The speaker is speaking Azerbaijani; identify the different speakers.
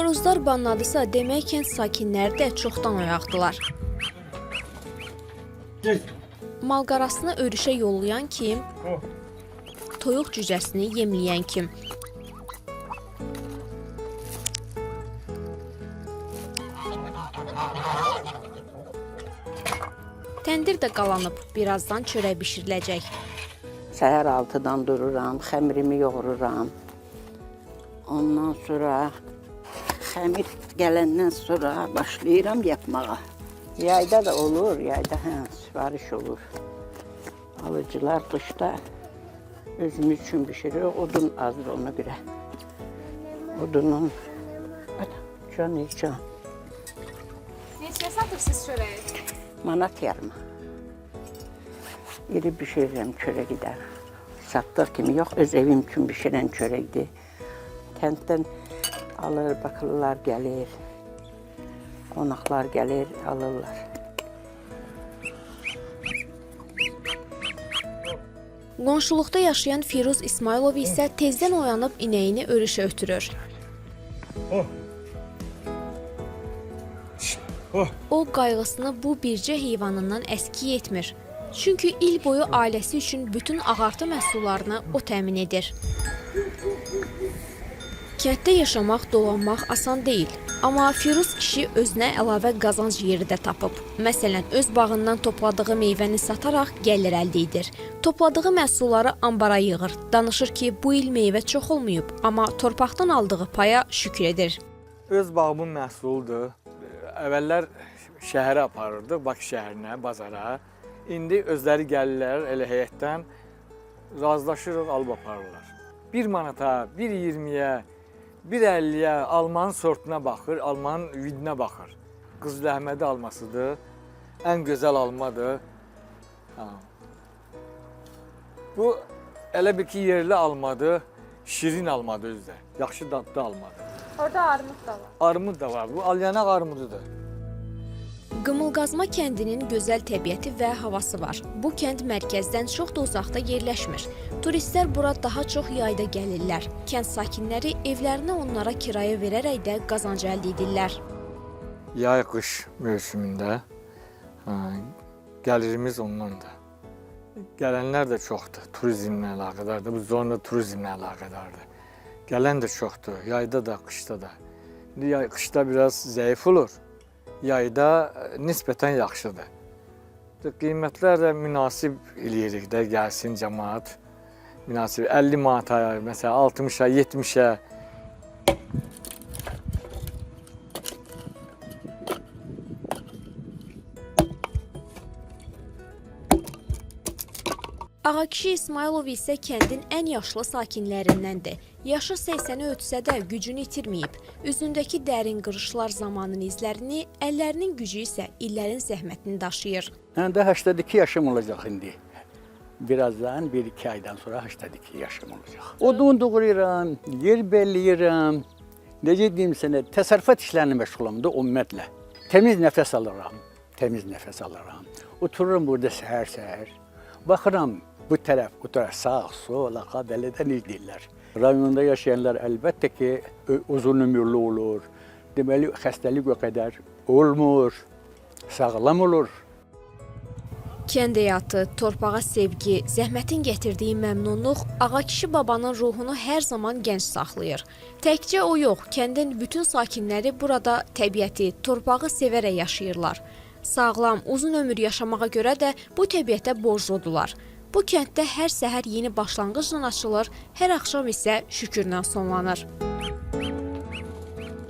Speaker 1: Xoruzlar banladısa, demək kənd sakinləri də çoxdan oyaqdılar. Malqarasını örüşə yollayan kim? Toyuq cücəsini yemləyən kim? Təndir də qalanıb, birazdan çörək bişiriləcək.
Speaker 2: Səhər 6-dan dururam, xəmirimi yoğururam. Ondan sonra xəmir gələndən sonra başlayıram yapmağa. Yayda da olur, yayda sipariş olur. Alıcılar qışda özümüz üçün bişirir, odun azdır ona görə. Odunun, can.
Speaker 1: Neçəyə satırsınız çörəyi?
Speaker 2: Manat yarıma. İri bişirirəm, çörək gider. Satdıq kimi yox, öz evim üçün bişirən çörəkdir. Kənddən alır, bakırlar gəlir, qonaqlar gəlir, alırlar.
Speaker 1: Qonşuluqda yaşayan Firuz İsmailov isə tezdən oyanıb inəyini örüşə ötürür. O qayğısını bu bircə heyvanından əski etmir. Çünki il boyu ailəsi üçün bütün ağartı məhsullarını o təmin edir. Kənddə yaşamaq, dolanmaq asan deyil. Amma Firuz kişi özünə əlavə qazanc yeri də tapıb. Məsələn, öz bağından topladığı meyvəni sataraq gəlir əldə edir. Topladığı məhsulları ambara yığır. Danışır ki, bu il meyvə çox olmayıb, amma torpaqdan aldığı paya şükür edir.
Speaker 3: Öz bağımın məhsuludur. Əvvəllər şəhərə aparırdı, Bakı şəhərinə, bazara. İndi özləri gəlirlər, elə həyətdən razılaşırıq, alıb aparırlar. 1 manata, 1.20-yə, 1.50-yə almanın sortuna baxır, almanın vidinə baxır. Qız Əhmədi almasıdır, ən gözəl almadır. Bu, elə bir ki, yerli almadır, şirin almadır özdə, yaxşı dadlı almadır.
Speaker 1: Orada armud da var.
Speaker 3: Armud da var, bu alyanaq armududur.
Speaker 1: Qımılqazma kəndinin gözəl təbiəti və havası var. Bu kənd mərkəzdən çox da uzaqda yerləşmir. Turistlər bura daha çox yayda gəlirlər. Kənd sakinləri evlərini onlara kirayə verərək də qazanc əldə edirlər.
Speaker 3: Yay-qış mövsümündə gəlirimiz ondandır. Gələnlər də çoxdur, turizmlə əlaqədardır. Bu zona turizmlə əlaqədardır. Gələn də çoxdur, yayda da, qışda da. Qışda biraz zəif olur. Yayda nisbətən yaxşıdır. Qiymətlər də münasib eləyirik də, gəlsin cəmaat. Münasib 50 manata, məsələn 60-a, 70-ə.
Speaker 1: Ağakişi İsmailov isə kəndin ən yaşlı sakinlərindəndir. Yaşı 80-i ötsə də gücünü itirməyib. Üzündəki dərin qırışlar zamanın izlərini, əllərinin gücü isə illərin zəhmətini daşıyır.
Speaker 4: Mən də 82 yaşım olacaq indi. Birazdan 1-2 aydan sonra 82 yaşım olacaq. Odun doğrayıram, yer belləyirəm. Necə deyim sənə, təsərrüfat işlərini məşğulam da ümumiyyətlə. Təmiz nəfəs alıram. Otururum burada səhər-səhər. Baxıram bu tərəf, bu tərəf, sağ, sol, ağa, belədən izləyirlər. Rayonunda yaşayanlar əlbəttə ki, uzun ömürlü olur. Deməli, xəstəlik o qədər olmur, sağlam olur.
Speaker 1: Kənd həyatı, torpağa sevgi, zəhmətin gətirdiyi məmnunluq Ağakişi babanın ruhunu hər zaman gənc saxlayır. Təkcə o yox, kəndin bütün sakinləri burada təbiəti, torpağı sevərək yaşayırlar. Sağlam, uzun ömür yaşamağa görə də bu təbiətə borcludular. Bu kənddə hər səhər yeni başlanğıcla açılır, hər axşam isə şükürlə sonlanır.